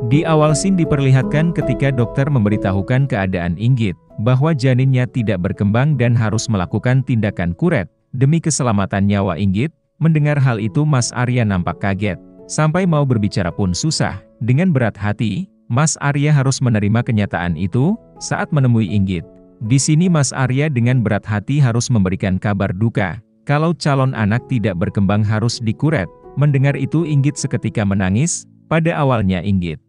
Di awal scene diperlihatkan ketika dokter memberitahukan keadaan Inggit, bahwa janinnya tidak berkembang dan harus melakukan tindakan kuret, demi keselamatan nyawa Inggit. Mendengar hal itu Mas Arya nampak kaget, sampai mau berbicara pun susah. Dengan berat hati, Mas Arya harus menerima kenyataan itu, saat menemui Inggit. Di sini Mas Arya dengan berat hati harus memberikan kabar duka, kalau calon anak tidak berkembang harus dikuret. Mendengar itu Inggit seketika menangis. Pada awalnya Inggit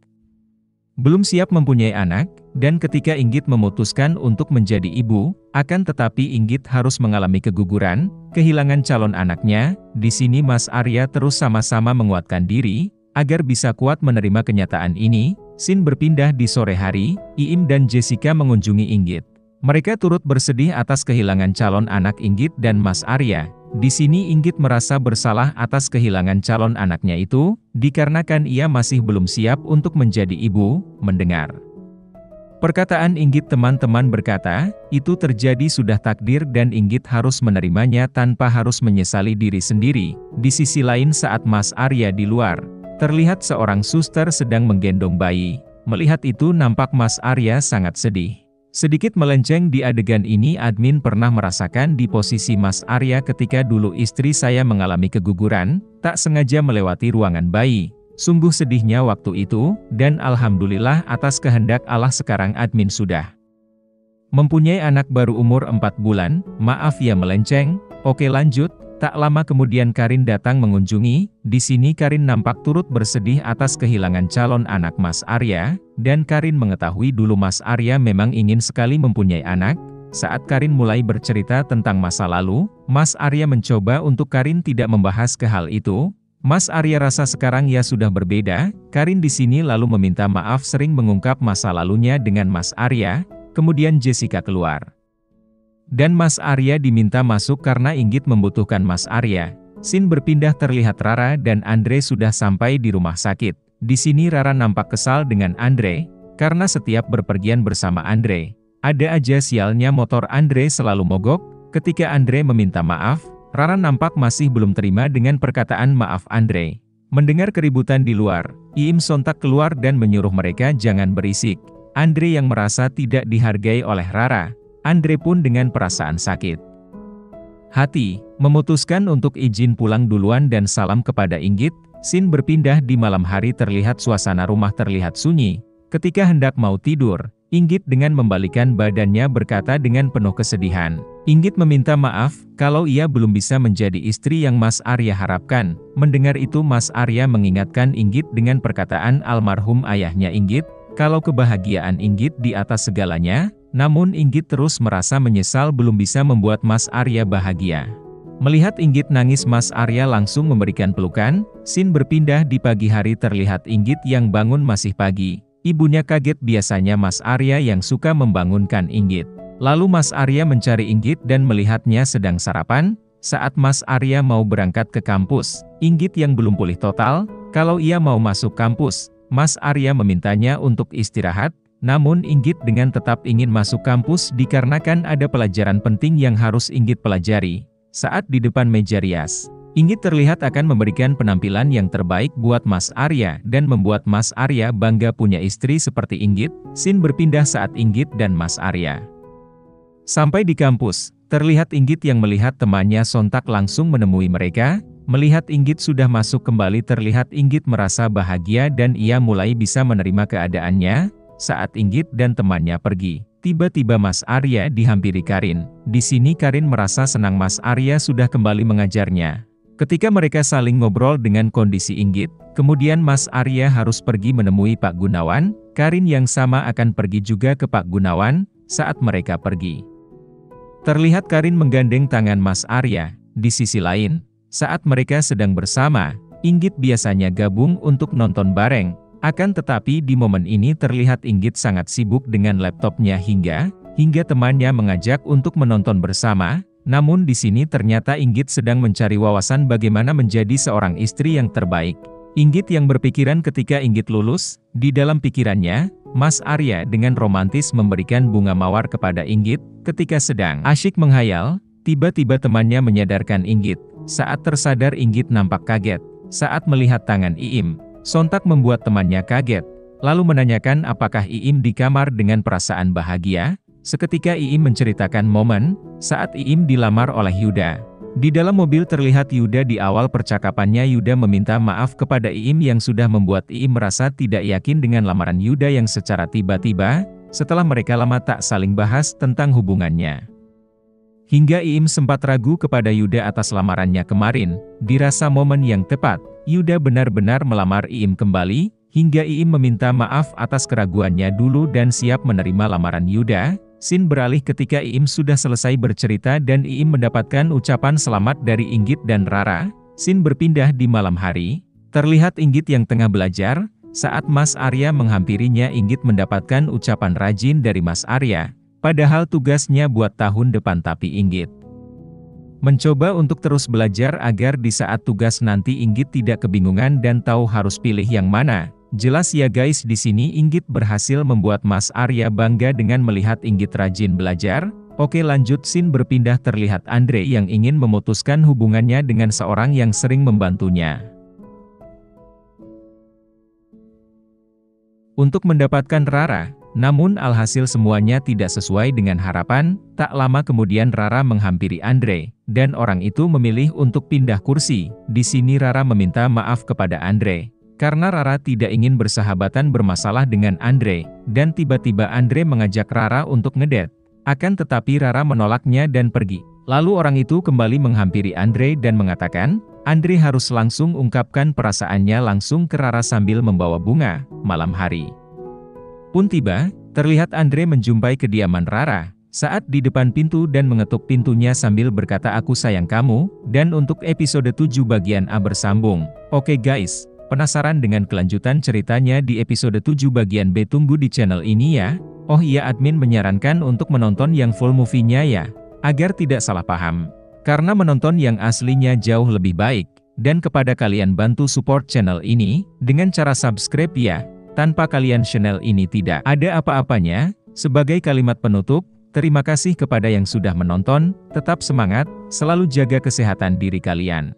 belum siap mempunyai anak, dan ketika Inggit memutuskan untuk menjadi ibu, akan tetapi Inggit harus mengalami keguguran, kehilangan calon anaknya. Di sini Mas Arya terus sama-sama menguatkan diri, agar bisa kuat menerima kenyataan ini. Scene berpindah di sore hari, Iim dan Jessica mengunjungi Inggit. Mereka turut bersedih atas kehilangan calon anak Inggit dan Mas Arya. Di sini Inggit merasa bersalah atas kehilangan calon anaknya itu, dikarenakan ia masih belum siap untuk menjadi ibu. Mendengar perkataan Inggit, teman-teman berkata, itu terjadi sudah takdir dan Inggit harus menerimanya tanpa harus menyesali diri sendiri. Di sisi lain saat Mas Arya di luar, terlihat seorang suster sedang menggendong bayi. Melihat itu nampak Mas Arya sangat sedih. Sedikit melenceng di adegan ini, admin pernah merasakan di posisi Mas Arya ketika dulu istri saya mengalami keguguran, tak sengaja melewati ruangan bayi. Sungguh sedihnya waktu itu, dan alhamdulillah atas kehendak Allah sekarang admin sudah mempunyai anak baru umur 4 bulan. Maaf ya melenceng, oke lanjut. Tak lama kemudian Karin datang mengunjungi. Di sini Karin nampak turut bersedih atas kehilangan calon anak Mas Arya, dan Karin mengetahui dulu Mas Arya memang ingin sekali mempunyai anak. Saat Karin mulai bercerita tentang masa lalu, Mas Arya mencoba untuk Karin tidak membahas ke hal itu. Mas Arya rasa sekarang ya sudah berbeda. Karin di sini lalu meminta maaf sering mengungkap masa lalunya dengan Mas Arya. Kemudian Jessica keluar, dan Mas Arya diminta masuk karena Inggit membutuhkan Mas Arya. Scene berpindah, terlihat Rara dan Andre sudah sampai di rumah sakit. Di sini Rara nampak kesal dengan Andre, karena setiap berpergian bersama Andre, ada aja sialnya motor Andre selalu mogok. Ketika Andre meminta maaf, Rara nampak masih belum terima dengan perkataan maaf Andre. Mendengar keributan di luar, Iim sontak keluar dan menyuruh mereka jangan berisik. Andre yang merasa tidak dihargai oleh Rara, Andre pun dengan perasaan sakit hati, memutuskan untuk izin pulang duluan dan salam kepada Inggit. Scene berpindah di malam hari, terlihat suasana rumah terlihat sunyi. Ketika hendak mau tidur, Inggit dengan membalikan badannya berkata dengan penuh kesedihan. Inggit meminta maaf, kalau ia belum bisa menjadi istri yang Mas Arya harapkan. Mendengar itu Mas Arya mengingatkan Inggit dengan perkataan almarhum ayahnya Inggit, kalau kebahagiaan Inggit di atas segalanya. Namun Inggit terus merasa menyesal belum bisa membuat Mas Arya bahagia. Melihat Inggit nangis, Mas Arya langsung memberikan pelukan. Scene berpindah di pagi hari, terlihat Inggit yang bangun masih pagi. Ibunya kaget, biasanya Mas Arya yang suka membangunkan Inggit. Lalu Mas Arya mencari Inggit dan melihatnya sedang sarapan. Saat Mas Arya mau berangkat ke kampus, Inggit yang belum pulih total, kalau ia mau masuk kampus, Mas Arya memintanya untuk istirahat. Namun Inggit dengan tetap ingin masuk kampus dikarenakan ada pelajaran penting yang harus Inggit pelajari. Saat di depan meja rias, Inggit terlihat akan memberikan penampilan yang terbaik buat Mas Arya dan membuat Mas Arya bangga punya istri seperti Inggit. Scene berpindah saat Inggit dan Mas Arya sampai di kampus, terlihat Inggit yang melihat temannya sontak langsung menemui mereka. Melihat Inggit sudah masuk kembali, terlihat Inggit merasa bahagia dan ia mulai bisa menerima keadaannya. Saat Inggit dan temannya pergi, tiba-tiba Mas Arya dihampiri Karin. Di sini Karin merasa senang Mas Arya sudah kembali mengajarnya. Ketika mereka saling ngobrol dengan kondisi Inggit, kemudian Mas Arya harus pergi menemui Pak Gunawan. Karin yang sama akan pergi juga ke Pak Gunawan. Saat mereka pergi, terlihat Karin menggandeng tangan Mas Arya. Di sisi lain, saat mereka sedang bersama, Inggit biasanya gabung untuk nonton bareng. Akan tetapi di momen ini terlihat Inggit sangat sibuk dengan laptopnya hingga temannya mengajak untuk menonton bersama. Namun di sini ternyata Inggit sedang mencari wawasan bagaimana menjadi seorang istri yang terbaik. Inggit yang berpikiran ketika Inggit lulus, di dalam pikirannya, Mas Arya dengan romantis memberikan bunga mawar kepada Inggit. Ketika sedang asyik menghayal, tiba-tiba temannya menyadarkan Inggit. Saat tersadar Inggit nampak kaget. Saat melihat tangan Iim, sontak membuat temannya kaget. lalu menanyakan apakah Iim di kamar dengan perasaan bahagia. Seketika Iim menceritakan momen saat Iim dilamar oleh Yuda. Di dalam mobil terlihat Yuda. Di awal percakapannya Yuda meminta maaf kepada Iim yang sudah membuat Iim merasa tidak yakin dengan lamaran Yuda yang secara tiba-tiba, setelah mereka lama tak saling bahas tentang hubungannya. Hingga Iim sempat ragu kepada Yuda atas lamarannya kemarin. Dirasa momen yang tepat, Yuda benar-benar melamar Iim kembali, hingga Iim meminta maaf atas keraguannya dulu dan siap menerima lamaran Yuda. Scene beralih ketika Iim sudah selesai bercerita dan Iim mendapatkan ucapan selamat dari Inggit dan Rara. Scene berpindah di malam hari. Terlihat Inggit yang tengah belajar, saat Mas Arya menghampirinya. Inggit mendapatkan ucapan rajin dari Mas Arya, padahal tugasnya buat tahun depan, tapi Inggit mencoba untuk terus belajar agar di saat tugas nanti Inggit tidak kebingungan dan tahu harus pilih yang mana. Jelas ya guys, di sini Inggit berhasil membuat Mas Arya bangga dengan melihat Inggit rajin belajar. Oke, lanjut. Scene berpindah, terlihat Andre yang ingin memutuskan hubungannya dengan seorang yang sering membantunya untuk mendapatkan Rara. Namun alhasil semuanya tidak sesuai dengan harapan. Tak lama kemudian Rara menghampiri Andre, dan orang itu memilih untuk pindah kursi. Di sini Rara meminta maaf kepada Andre, karena Rara tidak ingin bersahabatan bermasalah dengan Andre, dan tiba-tiba Andre mengajak Rara untuk ngedate. Akan tetapi Rara menolaknya dan pergi. Lalu orang itu kembali menghampiri Andre dan mengatakan, Andre harus langsung ungkapkan perasaannya langsung ke Rara sambil membawa bunga. Malam hari pun tiba, terlihat Andre menjumpai kediaman Rara saat di depan pintu dan mengetuk pintunya sambil berkata aku sayang kamu, dan untuk episode 7 bagian A bersambung. Oke guys, penasaran dengan kelanjutan ceritanya di episode 7 bagian B? Tunggu di channel ini ya. Oh iya, admin menyarankan untuk menonton yang full movie-nya ya, agar tidak salah paham. Karena menonton yang aslinya jauh lebih baik. Dan kepada kalian bantu support channel ini dengan cara subscribe ya. Tanpa kalian channel ini tidak ada apa-apanya. Sebagai kalimat penutup, terima kasih kepada yang sudah menonton. Tetap semangat, selalu jaga kesehatan diri kalian.